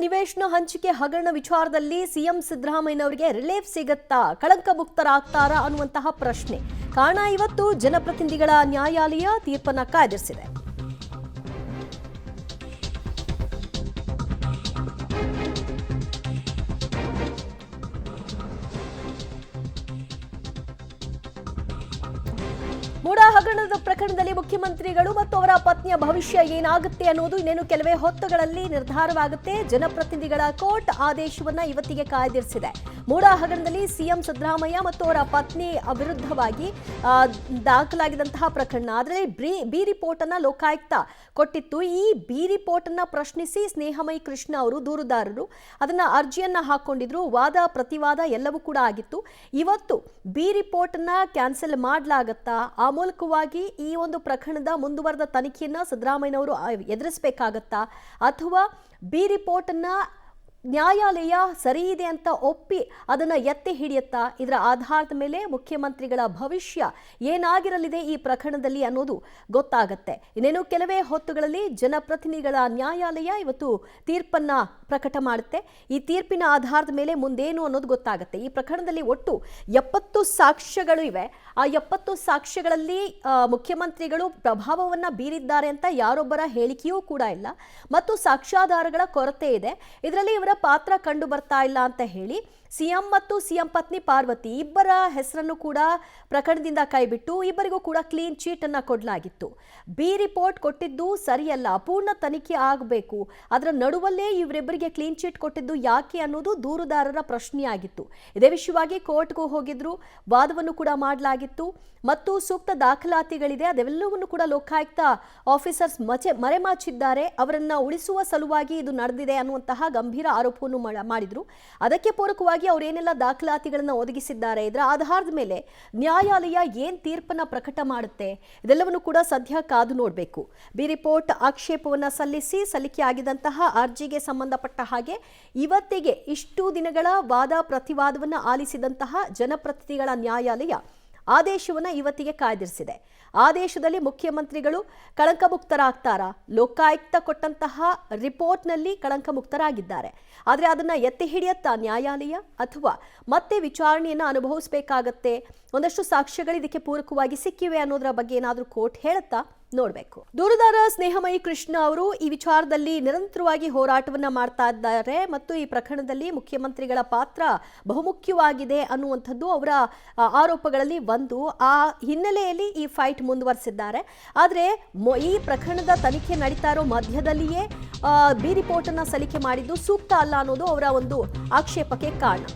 ನಿವೇಶನ ಹಂಚಿಕೆ ಹಗರಣ ವಿಚಾರದಲ್ಲಿ ಸಿಎಂ ಸಿದ್ದರಾಮಯ್ಯನವರಿಗೆ ರಿಲೀಫ್ ಸಿಗುತ್ತಾ, ಕಳಂಕ ಮುಕ್ತರಾಗ್ತಾರಾ ಅನ್ನುವಂತಹ ಪ್ರಶ್ನೆ. ಕಾರಣ ಇವತ್ತು ಜನಪ್ರತಿನಿಧಿಗಳ ನ್ಯಾಯಾಲಯ ತೀರ್ಪನ್ನ ಕಾಯ್ದಿರಿಸಿದೆ. ಮೂಡಾ ಹಗರಣದ ಪ್ರಕರಣದಲ್ಲಿ ಮುಖ್ಯಮಂತ್ರಿಗಳು ಮತ್ತು ಅವರ ಪತ್ನಿಯ ಭವಿಷ್ಯ ಏನಾಗುತ್ತೆ ಅನ್ನೋದು ಇನ್ನೇನು ಕೆಲವೇ ಹೊತ್ತುಗಳಲ್ಲಿ ನಿರ್ಧಾರವಾಗುತ್ತೆ. ಜನಪ್ರತಿನಿಧಿಗಳ ಕೋರ್ಟ್ ಆದೇಶವನ್ನ ಇವತ್ತಿಗೆ ಕಾಯ್ದಿರಿಸಿದೆ. ಮೂಡಾ ಹಗರಣದಲ್ಲಿ ಸಿಎಂ ಸಿದ್ದರಾಮಯ್ಯ ಮತ್ತು ಅವರ ಪತ್ನಿ ವಿರುದ್ಧವಾಗಿ ದಾಖಲಾಗಿದ್ದಂತಹ ಪ್ರಕರಣ, ಅದರಲ್ಲಿ ಬಿ ರಿಪೋರ್ಟ್ ಅನ್ನ ಲೋಕಾಯುಕ್ತ ಕೊಟ್ಟಿತ್ತು. ಈ ಬಿ ರಿಪೋರ್ಟ್ ಅನ್ನ ಪ್ರಶ್ನಿಸಿ ಸ್ನೇಹಮಯಿ ಕೃಷ್ಣ ಅವರು ದೂರುದಾರರು ಅದನ್ನ ಅರ್ಜಿಯನ್ನ ಹಾಕೊಂಡಿದ್ರು. ವಾದ ಪ್ರತಿವಾದ ಎಲ್ಲವೂ ಕೂಡ ಆಗಿತ್ತು. ಇವತ್ತು ಬಿ ರಿಪೋರ್ಟ್ ಅನ್ನ ಕ್ಯಾನ್ಸಲ್ ಮಾಡಲಾಗತ್ತಾ, ಆ ಮೂಲಕವಾಗಿ ಈ ಒಂದು ಪ್ರಕರಣದ ಮುಂದುವರೆದ ತನಿಖೆಯನ್ನ ಸಿದ್ದರಾಮಯ್ಯನವರು ಎದುರಿಸಬೇಕಾಗತ್ತಾ, ಅಥವಾ ಬಿ ರಿಪೋರ್ಟ್ ಅನ್ನ ನ್ಯಾಯಾಲಯ ಸರಿ ಇದೆ ಅಂತ ಒಪ್ಪಿ ಅದನ್ನು ಎತ್ತಿ ಹಿಡಿಯುತ್ತಾ, ಇದರ ಆಧಾರದ ಮೇಲೆ ಮುಖ್ಯಮಂತ್ರಿಗಳ ಭವಿಷ್ಯ ಏನಾಗಿರಲಿದೆ ಈ ಪ್ರಕರಣದಲ್ಲಿ ಅನ್ನೋದು ಗೊತ್ತಾಗತ್ತೆ. ಇನ್ನೇನು ಕೆಲವೇ ಹೊತ್ತುಗಳಲ್ಲಿ ಜನಪ್ರತಿನಿಧಿಗಳ ನ್ಯಾಯಾಲಯ ಇವತ್ತು ತೀರ್ಪನ್ನ ಪ್ರಕಟ ಮಾಡುತ್ತೆ. ಈ ತೀರ್ಪಿನ ಆಧಾರದ ಮೇಲೆ ಮುಂದೇನು ಅನ್ನೋದು ಗೊತ್ತಾಗುತ್ತೆ. ಈ ಪ್ರಕರಣದಲ್ಲಿ ಒಟ್ಟು 70 ಸಾಕ್ಷ್ಯಗಳು ಇವೆ. ಆ 70 ಸಾಕ್ಷ್ಯಗಳಲ್ಲಿ ಮುಖ್ಯಮಂತ್ರಿಗಳು ಪ್ರಭಾವವನ್ನ ಬೀರಿದ್ದಾರೆ ಅಂತ ಯಾರೊಬ್ಬರ ಹೇಳಿಕೆಯೂ ಕೂಡ ಇಲ್ಲ, ಮತ್ತು ಸಾಕ್ಷ್ಯಾಧಾರಗಳ ಕೊರತೆ ಇದೆ. ಇದರಲ್ಲಿ ಇವರ ಪಾತ್ರ ಕಂಡು ಬರ್ತಾ ಇಲ್ಲ ಅಂತ ಹೇಳಿ ಸಿಎಂ ಮತ್ತು ಸಿಎಂ ಪತ್ನಿ ಪಾರ್ವತಿ ಇಬ್ಬರ ಹೆಸರನ್ನು ಕೂಡ ಪ್ರಕರಣದಿಂದ ಕೈಬಿಟ್ಟು ಇಬ್ಬರಿಗೂ ಕೂಡ ಕ್ಲೀನ್ ಚೀಟ್ ಅನ್ನ ಕೊಡಲಾಗಿತ್ತು. ಬಿ ರಿಪೋರ್ಟ್ ಕೊಟ್ಟಿದ್ದು ಸರಿಯಲ್ಲ, ಪೂರ್ಣ ತನಿಖೆ ಆಗಬೇಕು, ಅದರ ನಡುವಲ್ಲೇ ಇವರಿಬ್ಬರಿಗೆ ಕ್ಲೀನ್ ಚೀಟ್ ಕೊಟ್ಟಿದ್ದು ಯಾಕೆ ಅನ್ನೋದು ದೂರುದಾರರ ಪ್ರಶ್ನೆಯಾಗಿತ್ತು. ಇದೇ ವಿಷಯವಾಗಿ ಕೋರ್ಟ್ಗೂ ಹೋಗಿದ್ರು, ವಾದವನ್ನು ಕೂಡ ಮಾಡಲಾಗಿತ್ತು, ಮತ್ತು ಸೂಕ್ತ ದಾಖಲಾತಿಗಳಿದೆ, ಅದೆಲ್ಲವನ್ನು ಕೂಡ ಲೋಕಾಯುಕ್ತ ಆಫೀಸರ್ಸ್ ಮರೆಮಾಚಿದ್ದಾರೆ. ಅವರನ್ನ ಉಳಿಸುವ ಸಲುವಾಗಿ ಇದು ನಡೆದಿದೆ ಅನ್ನುವಂತಹ ಗಂಭೀರ ಆರೋಪವನ್ನು ಮಾಡಿದ್ರು. ಅದಕ್ಕೆ ಪೂರಕವಾಗಿ ಅವರೇನೆಲ್ಲ ದಾಖಲಾತಿಗಳನ್ನು ಒದಗಿಸಿದ್ದಾರೆ, ಇದರ ಆಧಾರದ ಮೇಲೆ ನ್ಯಾಯಾಲಯ ಏನ್ ತೀರ್ಪನ್ನ ಪ್ರಕಟ ಮಾಡುತ್ತೆ, ಇದೆಲ್ಲವನ್ನು ಕೂಡ ಸದ್ಯ ಕಾದು ನೋಡಬೇಕು. ಬಿ ರಿಪೋರ್ಟ್ ಆಕ್ಷೇಪವನ್ನ ಸಲ್ಲಿಕೆ ಆಗಿದಂತಹ ಅರ್ಜಿಗೆ ಸಂಬಂಧಪಟ್ಟ ಹಾಗೆ ಇವತ್ತಿಗೆ ಇಷ್ಟು ದಿನಗಳ ವಾದ ಪ್ರತಿವಾದವನ್ನ ಆಲಿಸಿದಂತಹ ಜನಪ್ರತಿನಿಧಿಗಳ ನ್ಯಾಯಾಲಯ ಆದೇಶವನ್ನ ಇವತ್ತಿಗೆ ಕಾಯ್ದಿರಿಸಿದೆ. ಆದೇಶದಲ್ಲಿ ಮುಖ್ಯಮಂತ್ರಿಗಳು ಕಳಂಕ ಮುಕ್ತರಾಗ್ತಾರಾ? ಲೋಕಾಯುಕ್ತ ಕೊಟ್ಟಂತಹ ರಿಪೋರ್ಟ್ನಲ್ಲಿ ಕಳಂಕ ಮುಕ್ತರಾಗಿದ್ದಾರೆ, ಆದರೆ ಅದನ್ನ ಎತ್ತಿ ಹಿಡಿಯುತ್ತಾ ನ್ಯಾಯಾಲಯ, ಅಥವಾ ಮತ್ತೆ ವಿಚಾರಣೆಯನ್ನು ಅನುಭವಿಸಬೇಕಾಗತ್ತೆ? ಒಂದಷ್ಟು ಸಾಕ್ಷ್ಯಗಳು ಇದಕ್ಕೆ ಪೂರಕವಾಗಿ ಸಿಕ್ಕಿವೆ ಅನ್ನೋದರ ಬಗ್ಗೆ ಏನಾದರೂ ಕೋರ್ಟ್ ಹೇಳುತ್ತಾ ನೋಡಬೇಕು. ದೂರುದಾರ ಸ್ನೇಹಮಯಿ ಕೃಷ್ಣ ಅವರು ಈ ವಿಚಾರದಲ್ಲಿ ನಿರಂತರವಾಗಿ ಹೋರಾಟವನ್ನ ಮಾಡ್ತಾ ಇದ್ದಾರೆ, ಮತ್ತು ಈ ಪ್ರಕರಣದಲ್ಲಿ ಮುಖ್ಯಮಂತ್ರಿಗಳ ಪಾತ್ರ ಬಹುಮುಖ್ಯವಾಗಿದೆ ಅನ್ನುವಂಥದ್ದು ಅವರ ಆರೋಪಗಳಲ್ಲಿ ಒಂದು. ಆ ಹಿನ್ನೆಲೆಯಲ್ಲಿ ಈ ಫೈಟ್ ಮುಂದುವರೆಸಿದ್ದಾರೆ. ಆದರೆ ಈ ಪ್ರಕರಣದ ತನಿಖೆ ನಡೀತಾ ಇರೋ ಮಧ್ಯದಲ್ಲಿಯೇ ಬಿ ರಿಪೋರ್ಟ್ ಅನ್ನ ಸಲ್ಲಿಕೆ ಮಾಡಿದ್ದು ಸೂಕ್ತ ಅಲ್ಲ ಅನ್ನೋದು ಅವರ ಒಂದು ಆಕ್ಷೇಪಕ್ಕೆ ಕಾರಣ.